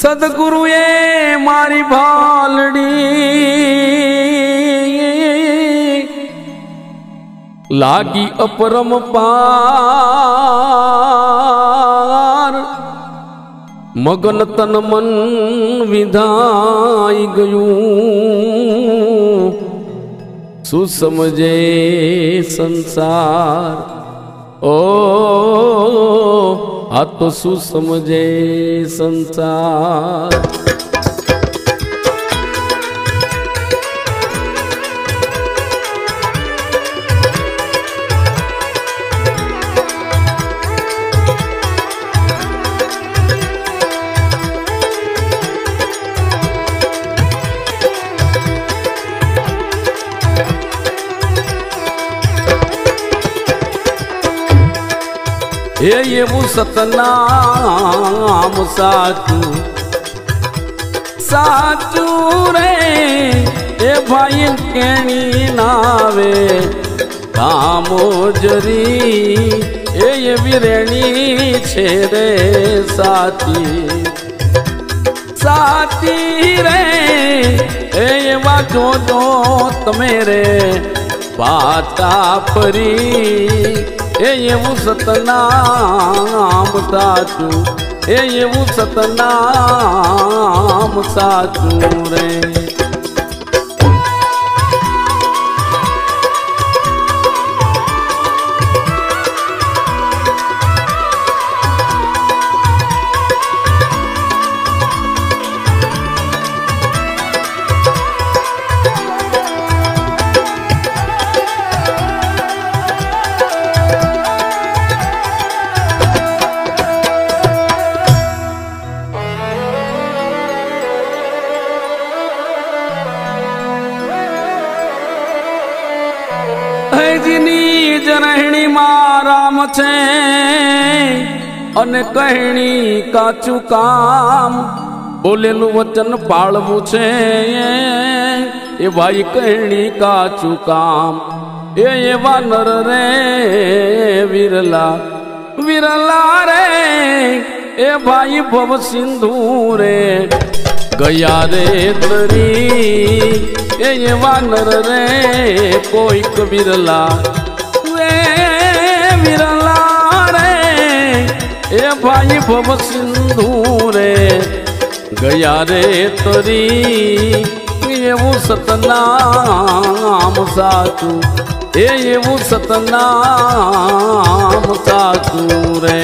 सदगुरुए मारी भालड़ी लागी अपरम पार मगन तन मन विधाई गयूं सुसमझे संसार ओ आ तो सुसमझे संसार। ये वो सतनाम साचू साचू रे ए भाई केणी नावे कामोजरी ये विरेणी छे रे साथी साथी रे ये वाजो जो तमेरे पाता परी ये वो सतनाम साचू ये वो सतनाम साचू रे। रहणी माराम छे अने कहणी काचू काम बोलेलू वचन पाळवू छे ये भाई कहणी काचू काम ये वानर रे विरला विरला रे ए भाई भव सिंधु रे गया रे तरी ये वानर रे कोई विरला विरला रे ए भाई भव सिंधु रे गया रे तरी ये वो सतनाम साचू ये वो सतनाम साचू रे।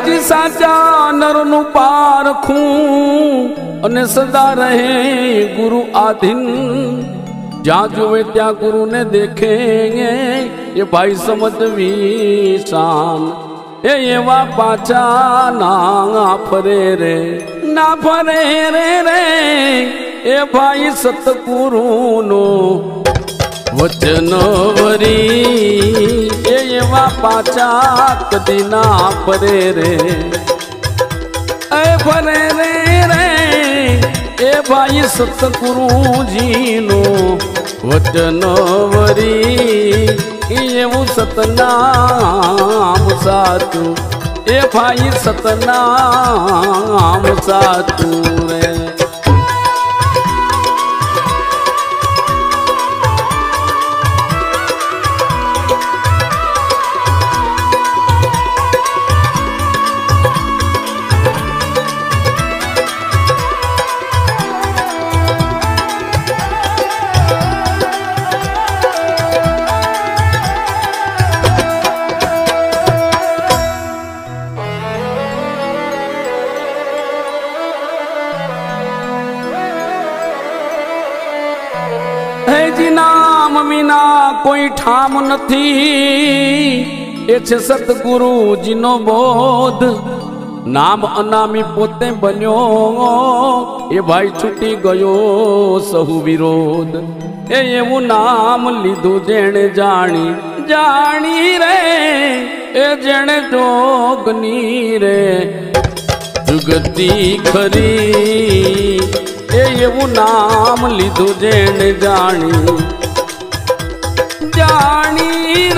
जी साचा नर नु पारखूं अने सदा रहे गुरु आधीन जा जुए त्या गुरु ने देखेंगे ये भाई समझ विशान ये वा पाचा ना फरे रे ना फरे रे रे ये भाई सतगुरु नो वचन वरी ये वा पाचा कदी ना फरे रे ए फरे रे रे ए भाई सतगुरु जी नो वचन वरी ये वो सतनाम साचू ए भाई सतनाम साचू रे। जी नाम विना कोई ठाम नथी ए छे सतगुरु जी नो बोध નામ અનામી પોતે બન્યો એ ભાઈ છૂટી ગયો સહુ વિરોધ એ એવું નામ લીધું જેણે જાણી રે એ જેણે જોગની રે જુગતી ખરી એ એવું નામ લીધું જેણે જાણી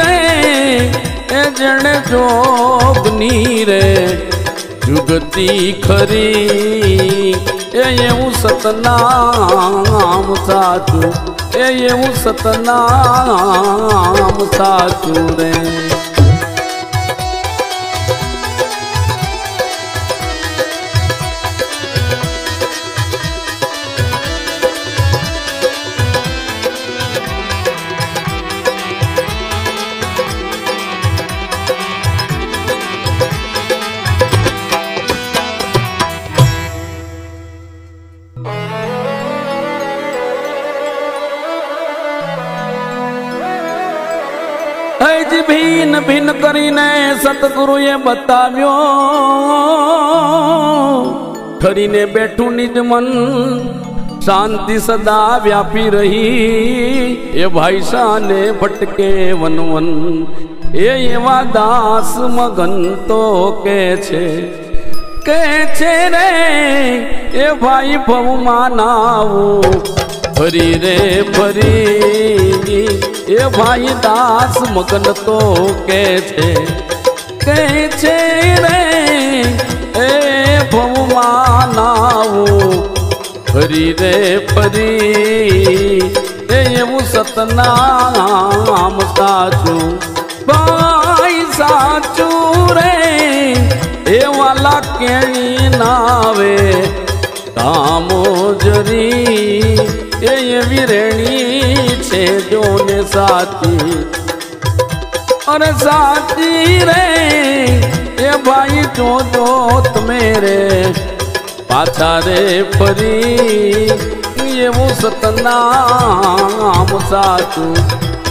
રે એ જેણે જોગની રે જુગતી ખરી એ એવું સતનામ સાચું એ એવું સતનામ સાચું રે ભિન્ન ભિન્ન કરીને સતગુરુએ બતાવ્યો ઠરીને બેઠું નિજ મન શાંતિ સદા વ્યાપી રહી એ ભાઈ શાને ભટકે વનવન એ એવા દાસ મગન તો કે છે રે એ ભાઈ ભવમાં નાવું ફરી રે ફરી એ ભાઈ દાસ મગન તો કે છે રે એ ભવમાં નાવું ફરી રે ફરી એ એવું સતનામ સાચું ભાઈ સાચું રે એ વાલા કેણી નાવે કામોજરી એ એવી રેણી છે જોને સાચી અરે સાચી રે એ ભાઈ જોજો તમે રે પાછા રે ફરી એવું સતનામ સાચું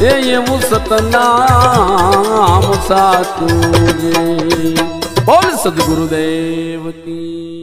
એ એવું સતનામ સાચું બોલ સદગુરુદેવ કી